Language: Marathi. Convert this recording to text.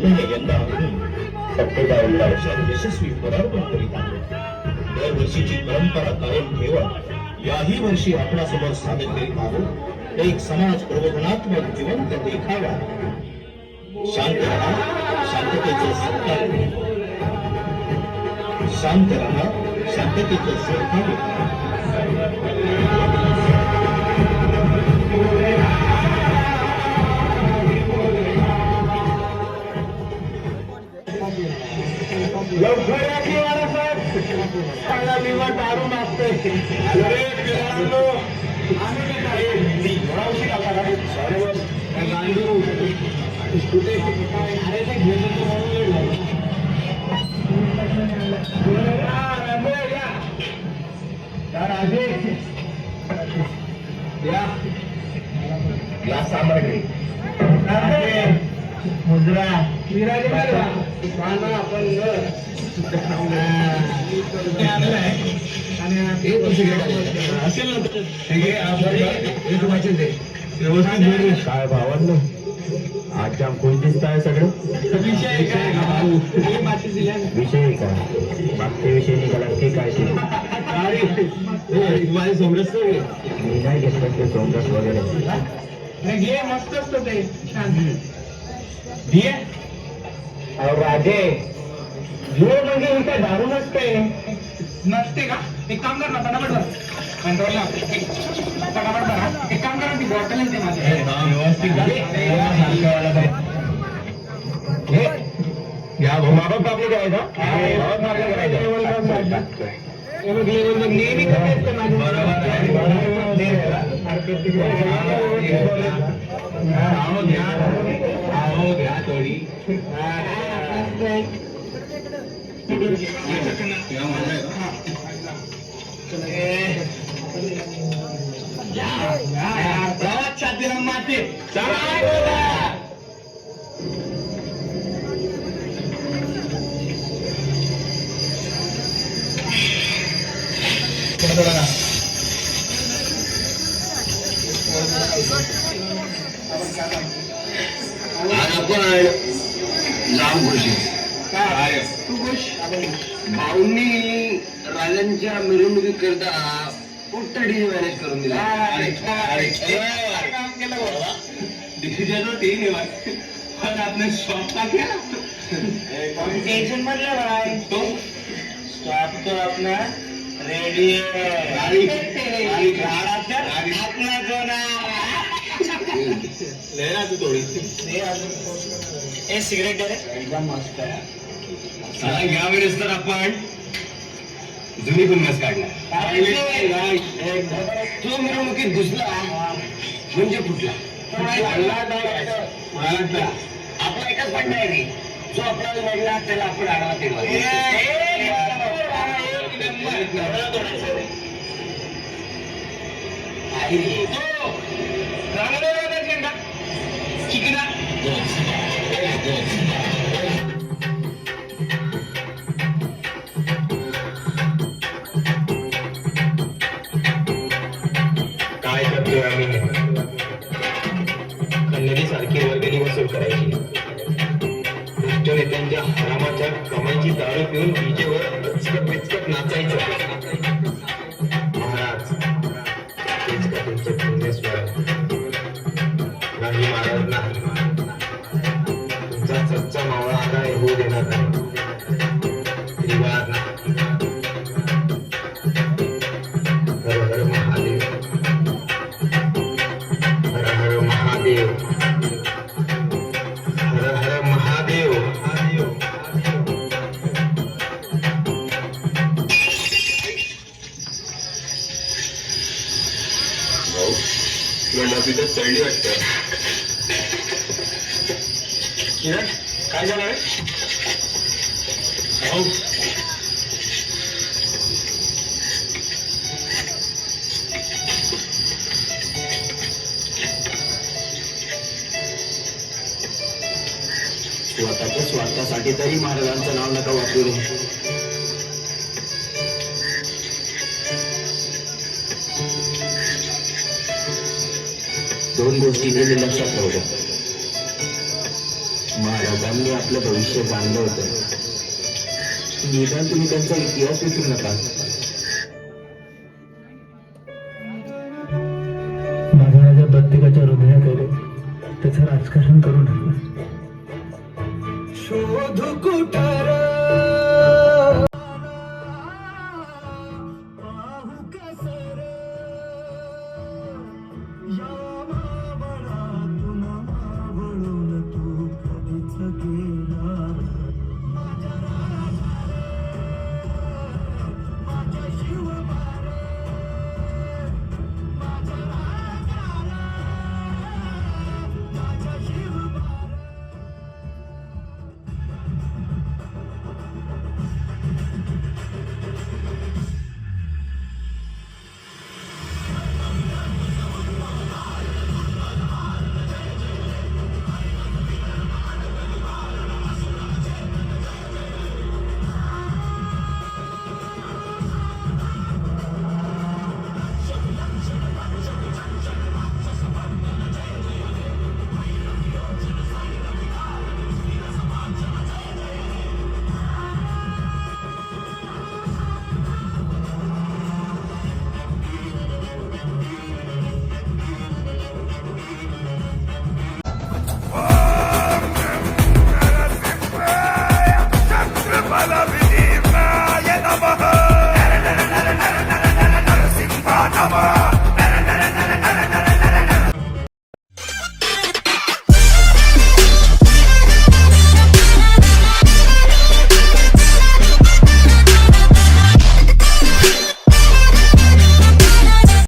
यंदा सत्तेचा यशस्वी पदार्पण करीत आहोत. दरवर्षीची परंपरा कायम ठेवत याही वर्षी आपल्यासमोर सादर करीत आहोत एक समाज प्रबोधनात्मक जिवंत देखावा. शांत राहा, शांततेचं सहकार्य. शांत राहा, शांततेचं सहकार्य. लवकर या की बाळासाहेब, सांगा निवड दारू मागतोय. अरे पिरांनो, आम्ही काय घोडावशी घालता का गांडू कुठे अरे ते घेऊन म्हणून राजे या सामग्री मुद्रा विराजे आपण असेल ना काय भावांनो आज कोणतीच काय सगळं विषय काय काय मागच्या विषयी निघाला ते काय माझे सोमरस मी नाही घेतलं ते सोमरस वगैरे घे मस्त असतं ते राजे जोर म्हणजे ही काय दारू नसते का? एक काम कर ना फटाफट कंट्रोलला फटाफट करा. एक काम करा ती बॉटल ते माझे व्यवस्थित या भाऊ आपले करायचं नेहमी घ्या थोडी छातीला माती लांब खुशी काय तू खुश भाऊंनी राजांच्या मिरवणुकी करता कुठं मॅनेज करून दिला. काम केलं डिसिजन ठीक आहे पण आपण स्वतः केला टेन्शन म्हटलं भाई तो स्टॉप तो अपना रेडी अपना जो ना लेना तू थोडी सिगरेट एकदम मस्त आहे. यावेळेस तर आपण जुनी फुन्नस काढणार. तो मिरवणुकीत घुसला म्हणजे फुटला. आपला एकच पॉईंट आहे रे जो आपल्याला लढला त्याला आपण आडवा तेव्हा चिकना काय करतोय आम्ही कन्नडी सारखी वर्गणी वसूल करायची दुष्ट नेत्यांच्या हरामाच्या कमाईची दारू पिऊन डीजेवर बिचकट नाचायचं. महाराज तुमचे पुण्यस्मरण नाही महाराज नाही तुमचा सच्चा मावळा आता होऊ देणार नाही. त्रिवार नाही. हर हर महादेव हर हर महादेव हर हर महादेव. तिथं चढली वाटतं. काय झालं रे भाऊ? स्वतःच्या स्वार्थासाठी तरी महाराजांचं नाव नका वापरू. दोन गोष्टी नेहमी लक्षात ठेवल्या. महाराजांनी आपलं भविष्य जाणलं होतं. निदान तुम्ही त्यांचा इतिहास विसरू नका. माझा राजा प्रत्येकाच्या हृदयात आहे रे. त्याचं राजकारण करू नका. शोध कुठार